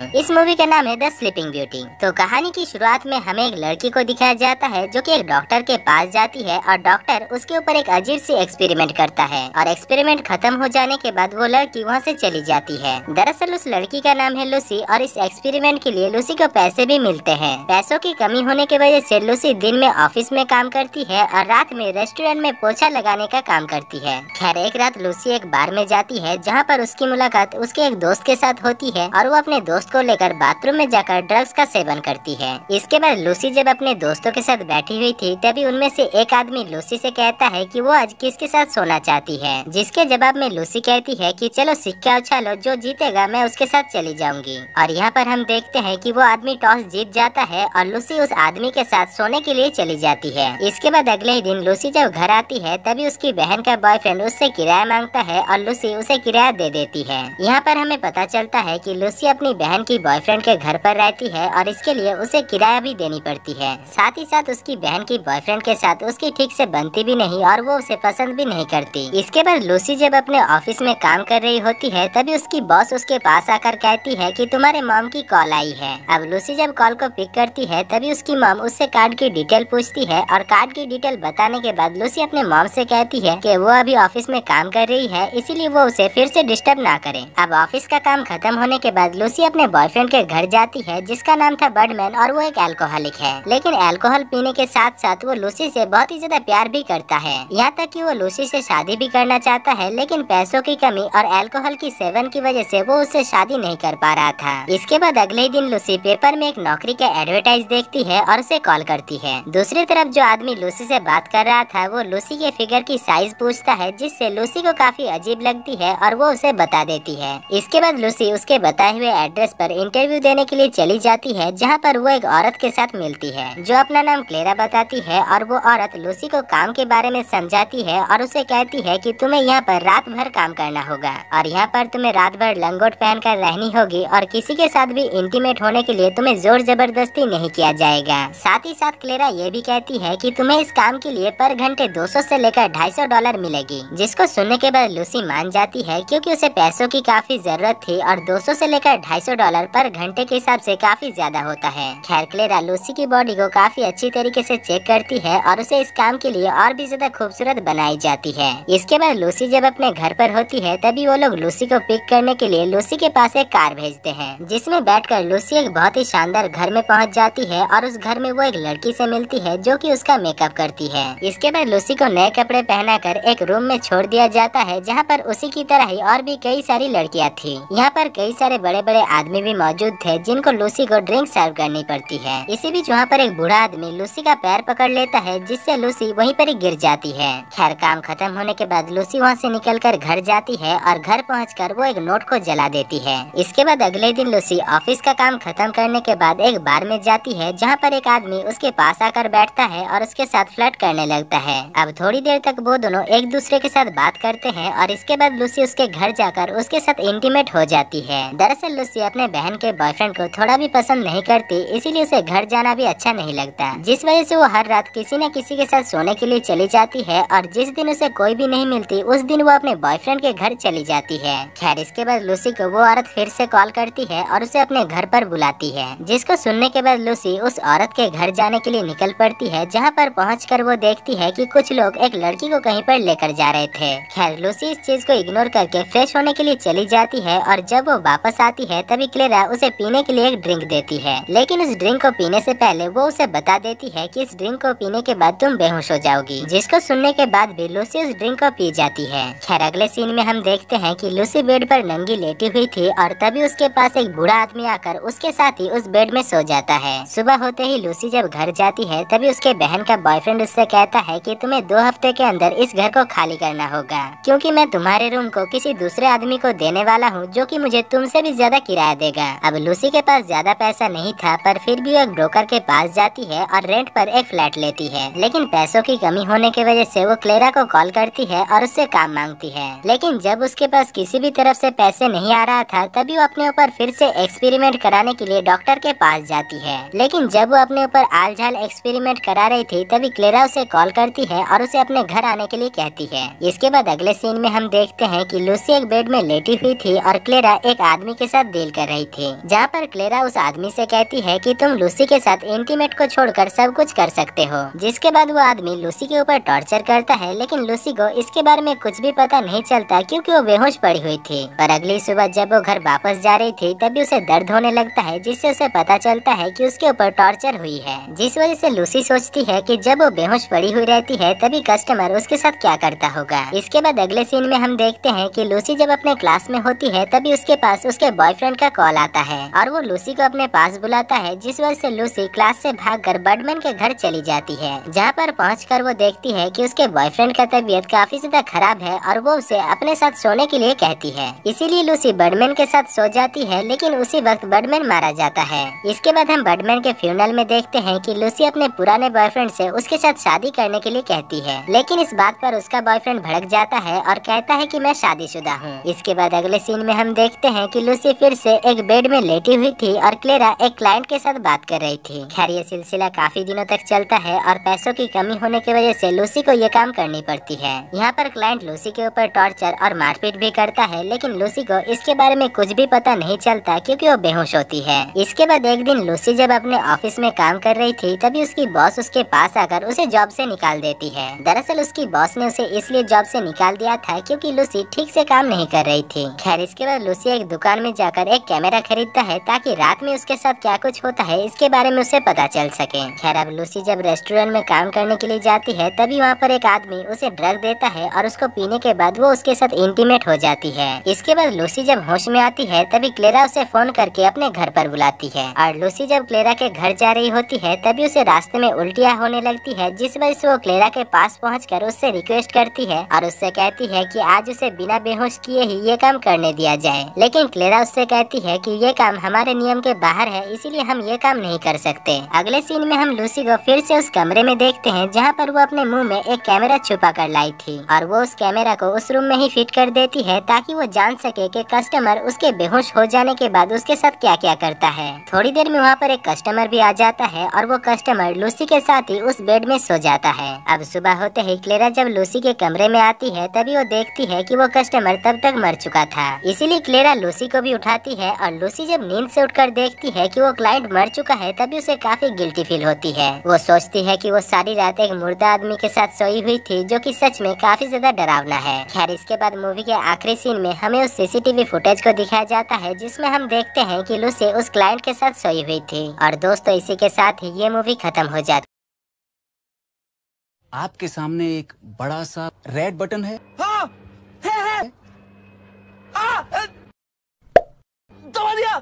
इस मूवी का नाम है द स्लीपिंग ब्यूटी। तो कहानी की शुरुआत में हमें एक लड़की को दिखाया जाता है जो कि एक डॉक्टर के पास जाती है और डॉक्टर उसके ऊपर एक अजीब सी एक्सपेरिमेंट करता है और एक्सपेरिमेंट खत्म हो जाने के बाद वो लड़की वहाँ से चली जाती है। दरअसल उस लड़की का नाम है लूसी और इस एक्सपेरिमेंट के लिए लूसी को पैसे भी मिलते हैं। पैसों की कमी होने की वजह से लूसी दिन में ऑफिस में काम करती है और रात में रेस्टोरेंट में पोछा लगाने का काम करती है। खैर एक रात लूसी एक बार में जाती है जहाँ पर उसकी मुलाकात उसके एक दोस्त के साथ होती है और वो अपने दोस्त को लेकर बाथरूम में जाकर ड्रग्स का सेवन करती है। इसके बाद लूसी जब अपने दोस्तों के साथ बैठी हुई थी तभी उनमें से एक आदमी लूसी से कहता है कि वो आज किसके साथ सोना चाहती है, जिसके जवाब में लूसी कहती है कि चलो सिक्का उछालो, जो जीतेगा मैं उसके साथ चली जाऊंगी। और यहाँ पर हम देखते हैं कि वो आदमी टॉस जीत जाता है और लूसी उस आदमी के साथ सोने के लिए चली जाती है। इसके बाद अगले ही दिन लूसी जब घर आती है तभी उसकी बहन का बॉयफ्रेंड उससे किराया मांगता है और लूसी उसे किराया दे देती है। यहाँ पर हमें पता चलता है कि लूसी अपनी बहन की बॉयफ्रेंड के घर पर रहती है और इसके लिए उसे किराया भी देनी पड़ती है। साथ ही साथ उसकी बहन की बॉयफ्रेंड के साथ उसकी ठीक से बनती भी नहीं और वो उसे पसंद भी नहीं करती। इसके बाद लूसी जब अपने ऑफिस में काम कर रही होती है तभी उसकी बॉस उसके पास आकर कहती है कि तुम्हारे मॉम की कॉल आई है। अब लूसी जब कॉल को पिक करती है तभी उसकी मॉम उससे कार्ड की डिटेल पूछती है और कार्ड की डिटेल बताने के बाद लूसी अपने मॉम से कहती है कि वो अभी ऑफिस में काम कर रही है, इसीलिए वो उसे फिर से डिस्टर्ब ना करे। अब ऑफिस का काम खत्म होने के बाद लूसी अपने बॉयफ्रेंड के घर जाती है जिसका नाम था बर्डमैन और वो एक अल्कोहलिक है। लेकिन अल्कोहल पीने के साथ साथ वो लूसी से बहुत ही ज्यादा प्यार भी करता है, यहाँ तक कि वो लूसी से शादी भी करना चाहता है, लेकिन पैसों की कमी और अल्कोहल की सेवन की वजह से वो उससे शादी नहीं कर पा रहा था। इसके बाद अगले ही दिन लूसी पेपर में एक नौकरी का एडवर्टाइज देखती है और उसे कॉल करती है। दूसरी तरफ जो आदमी लूसी से बात कर रहा था वो लूसी के फिगर की साइज पूछता है, जिससे लूसी को काफी अजीब लगती है और वो उसे बता देती है। इसके बाद लूसी उसके बताए हुए एड्रेस पर इंटरव्यू देने के लिए चली जाती है जहाँ पर वो एक औरत के साथ मिलती है जो अपना नाम क्लेरा बताती है और वो औरत लूसी को काम के बारे में समझाती है और उसे कहती है कि तुम्हें यहाँ पर रात भर काम करना होगा और यहाँ पर तुम्हें रात भर लंगोट पहन कर रहनी होगी और किसी के साथ भी इंटीमेट होने के लिए तुम्हें जोर जबरदस्ती नहीं किया जाएगा। साथ ही साथ क्लेरा ये भी कहती है कि तुम्हें इस काम के लिए पर घंटे 200 से लेकर $250 मिलेगी, जिसको सुनने के बाद लूसी मान जाती है क्योंकि उसे पैसों की काफी जरूरत थी और 200 से लेकर $250 पर घंटे के हिसाब से काफी ज्यादा होता है। खैर क्लेरा लूसी की बॉडी को काफी अच्छी तरीके से चेक करती है और उसे इस काम के लिए और भी ज्यादा खूबसूरत बनाई जाती है। इसके बाद लूसी जब अपने घर पर होती है तभी वो लोग लूसी को पिक करने के लिए लूसी के पास एक कार भेजते हैं, जिसमें बैठकर लूसी एक बहुत ही शानदार घर में पहुंच जाती है और उस घर में वो एक लड़की से मिलती है जो कि उसका मेकअप करती है। इसके बाद लूसी को नए कपड़े पहनाकर एक रूम में छोड़ दिया जाता है जहाँ पर उसी की तरह ही और भी कई सारी लड़कियाँ थी। यहाँ पर कई सारे बड़े बड़े आदमी भी मौजूद थे जिनको लूसी को ड्रिंक सर्व करनी पड़ती है। इसी बीच वहाँ पर एक बूढ़ा आदमी लूसी का पैर पकड़ लेता है, जिससे लूसी वहीं पर ही गिर जाती है। खैर काम खत्म होने के बाद लूसी वहाँ से निकलकर घर जाती है और घर पहुंचकर वो एक नोट को जला देती है। इसके बाद अगले दिन लूसी ऑफिस का काम खत्म करने के बाद एक बार में जाती है जहाँ पर एक आदमी उसके पास आकर बैठता है और उसके साथ फ्लर्ट करने लगता है। अब थोड़ी देर तक वो दोनों एक दूसरे के साथ बात करते हैं और इसके बाद लूसी उसके घर जाकर उसके साथ इंटीमेट हो जाती है। दरअसल लूसी अपने बहन के बॉयफ्रेंड को थोड़ा भी पसंद नहीं करती, इसीलिए उसे घर जाना भी अच्छा नहीं लगता, जिस वजह से वो हर रात किसी न किसी के साथ सोने के लिए चली जाती है और जिस दिन उसे कोई भी नहीं मिलती उस दिन वो अपने बॉयफ्रेंड के घर चली जाती है। खैर इसके बाद लूसी को वो औरत फिर से कॉल करती है और उसे अपने घर पर बुलाती है, जिसको सुनने के बाद लूसी उस औरत के घर जाने के लिए निकल पड़ती है, जहाँ पर पहुंचकर वो देखती है कि कुछ लोग एक लड़की को कहीं पर लेकर जा रहे थे। खैर लूसी इस चीज को इग्नोर करके फ्रेश होने के लिए चली जाती है और जब वो वापस आती है तभी क्लेरा उसे पीने के लिए एक ड्रिंक देती है, लेकिन उस ड्रिंक को पीने से पहले वो उसे बता देती है कि इस ड्रिंक को पीने के बाद तुम बेहोश हो जाओगी, जिसको सुनने के बाद भी लूसी उस ड्रिंक को पी जाती है। खैर अगले सीन में हम देखते हैं कि लूसी बेड पर नंगी लेटी हुई थी और तभी उसके पास एक बूढ़ा आदमी आकर उसके साथ ही उस बेड में सो जाता है। सुबह होते ही लूसी जब घर जाती है तभी उसके बहन का बॉयफ्रेंड उससे कहता है कि तुम्हें 2 हफ्ते के अंदर इस घर को खाली करना होगा, क्योंकि मैं तुम्हारे रूम को किसी दूसरे आदमी को देने वाला हूँ जो कि मुझे तुमसे भी ज्यादा किराया देगा। अब लूसी के पास ज्यादा पैसा नहीं था, पर फिर भी वो एक ब्रोकर के पास जाती है और रेंट पर एक फ्लैट लेती है, लेकिन पैसों की कमी होने की वजह से वो क्लेरा को कॉल करती है और उससे काम मांगती है। लेकिन जब उसके पास किसी भी तरफ से पैसे नहीं आ रहा था तभी वो अपने ऊपर फिर से एक्सपेरिमेंट कराने के लिए डॉक्टर के पास जाती है। लेकिन जब वो अपने ऊपर आलझाल एक्सपेरिमेंट करा रही थी तभी क्लेरा उसे कॉल करती है और उसे अपने घर आने के लिए कहती है। इसके बाद अगले सीन में हम देखते हैं कि लूसी एक बेड में लेटी हुई थी और क्लेरा एक आदमी के साथ डील कर रही रही थी, जहाँ पर क्लेरा उस आदमी से कहती है कि तुम लूसी के साथ इंटीमेट को छोड़कर सब कुछ कर सकते हो। जिसके बाद वो आदमी लूसी के ऊपर टॉर्चर करता है, लेकिन लूसी को इसके बारे में कुछ भी पता नहीं चलता क्योंकि वो बेहोश पड़ी हुई थी। और अगली सुबह जब वो घर वापस जा रही थी तभी उसे दर्द होने लगता है, जिससे उसे पता चलता है कि उसके ऊपर टॉर्चर हुई है। जिस वजह से लूसी सोचती है कि जब वो बेहोश पड़ी हुई रहती है तभी कस्टमर उसके साथ क्या करता होगा। इसके बाद अगले सीन में हम देखते हैं कि लूसी जब अपने क्लास में होती है तभी उसके पास उसके बॉयफ्रेंड का कॉल आता है और वो लूसी को अपने पास बुलाता है, जिस वजह से लूसी क्लास से भागकर बर्डमैन के घर चली जाती है। जहाँ पर पहुंचकर वो देखती है कि उसके बॉयफ्रेंड का तबीयत काफी ज्यादा खराब है और वो उसे अपने साथ सोने के लिए कहती है। इसीलिए लूसी बर्डमैन के साथ सो जाती है, लेकिन उसी वक्त बर्डमैन मारा जाता है। इसके बाद हम बर्डमैन के फ्यूनरल में देखते हैं कि लूसी अपने पुराने बॉयफ्रेंड से उसके साथ शादी करने के लिए कहती है, लेकिन इस बात पर उसका बॉयफ्रेंड भड़क जाता है और कहता है कि मैं शादीशुदा हूँ। इसके बाद अगले सीन में हम देखते हैं कि लूसी फिर से एक बेड में लेटी हुई थी और क्लेरा एक क्लाइंट के साथ बात कर रही थी। खैर ये सिलसिला काफी दिनों तक चलता है और पैसों की कमी होने की वजह से लूसी को ये काम करनी पड़ती है। यहाँ पर क्लाइंट लूसी के ऊपर टॉर्चर और मारपीट भी करता है, लेकिन लूसी को इसके बारे में कुछ भी पता नहीं चलता क्योंकि वो बेहोश होती है। इसके बाद एक दिन लूसी जब अपने ऑफिस में काम कर रही थी तभी उसकी बॉस उसके पास आकर उसे जॉब से निकाल देती है। दरअसल उसकी बॉस ने उसे इसलिए जॉब से निकाल दिया था क्योंकि लूसी ठीक से काम नहीं कर रही थी। खैर इसके बाद लूसी एक दुकान में जाकर एक कैमरा खरीदता है ताकि रात में उसके साथ क्या कुछ होता है इसके बारे में उसे पता चल सके। खैर अब लूसी जब रेस्टोरेंट में काम करने के लिए जाती है तभी वहाँ पर एक आदमी उसे ड्रग देता है और उसको पीने के बाद वो उसके साथ इंटीमेट हो जाती है। इसके बाद लूसी जब होश में आती है तभी क्लेरा उसे फोन करके अपने घर पर बुलाती है और लूसी जब क्लेरा के घर जा रही होती है तभी उसे रास्ते में उल्टियाँ होने लगती है, जिस वजह से वो क्लेरा के पास पहुंचकर उससे रिक्वेस्ट करती है और उससे कहती है कि आज उसे बिना बेहोश किए ही ये काम करने दिया जाए। लेकिन क्लेरा उससे कहती है कि ये काम हमारे नियम के बाहर है, इसीलिए हम ये काम नहीं कर सकते। अगले सीन में हम लूसी को फिर से उस कमरे में देखते हैं जहाँ पर वो अपने मुंह में एक कैमरा छुपा कर लाई थी और वो उस कैमरा को उस रूम में ही फिट कर देती है ताकि वो जान सके कि कस्टमर उसके बेहोश हो जाने के बाद उसके साथ क्या क्या करता है। थोड़ी देर में वहाँ पर एक कस्टमर भी आ जाता है और वो कस्टमर लूसी के साथ ही उस बेड में सो जाता है। अब सुबह होते ही क्लेरा जब लूसी के कमरे में आती है तभी वो देखती है कि वो कस्टमर तब तक मर चुका था। इसीलिए क्लेरा लूसी को भी उठाती है और लूसी जब नींद से उठकर देखती है कि वो क्लाइंट मर चुका है तभी उसे काफी गिल्टी फील होती है। वो सोचती है कि वो सारी रात एक मुर्दा आदमी के साथ सोई हुई थी, जो कि सच में काफी ज्यादा डरावना है। खैर इसके बाद मूवी के आखिरी सीन में हमें उस सीसीटीवी फुटेज को दिखाया जाता है जिसमें हम देखते हैं कि लूसी उस क्लाइंट के साथ सोई हुई थी। और दोस्तों इसी के साथ ही ये मूवी खत्म हो जाती। आपके सामने एक बड़ा सा रेड बटन है। हाँ, है। दबा दिया।